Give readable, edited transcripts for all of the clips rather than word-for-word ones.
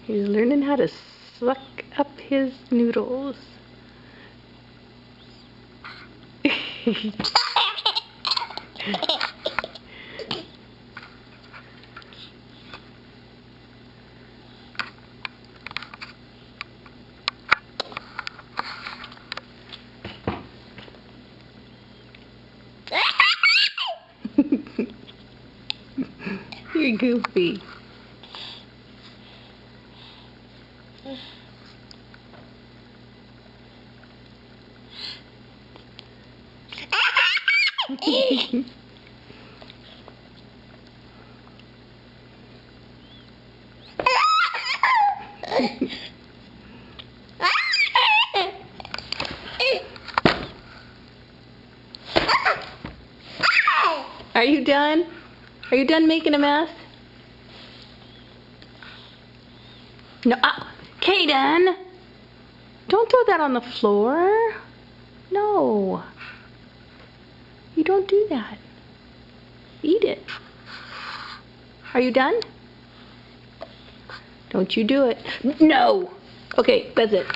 He's learning how to suck up his noodles. You're goofy. Are you done? Are you done making a mess? No, Kaden! Don't throw that on the floor. No. You don't do that. Eat it. Are you done? Don't you do it. No! Okay, that's it.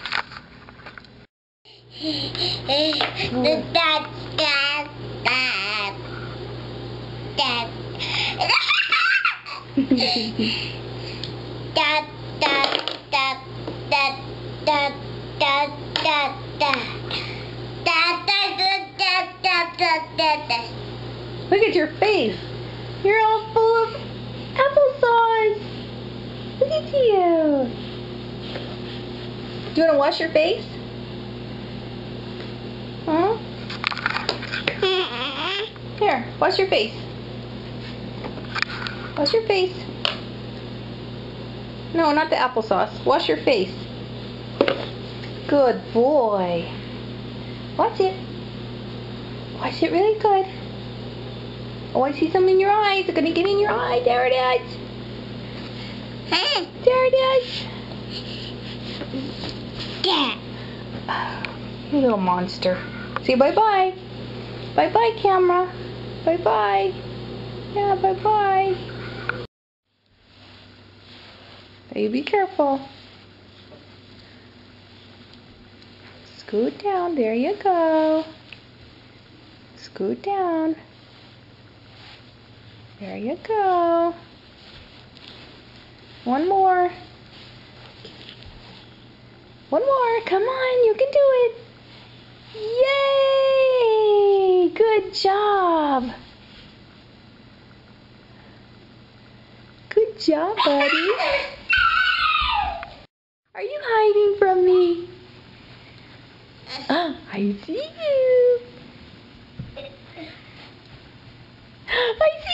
Look at your face. You're all full of applesauce. Look at you. Do you want to wash your face? Huh? Here, wash your face. Wash your face. No, not the applesauce. Wash your face. Good boy. Watch it. Watch it really good. Oh, I see something in your eye. It's going to get in your eye. There it is. There it is. You little monster. Say bye-bye. Bye-bye, camera. Bye-bye. Yeah, bye-bye. You be careful. Scoot down. There you go. Scoot down. There you go. One more. One more. Come on, you can do it. Yay! Good job. Good job, buddy. Are you hiding from me? I see you. I see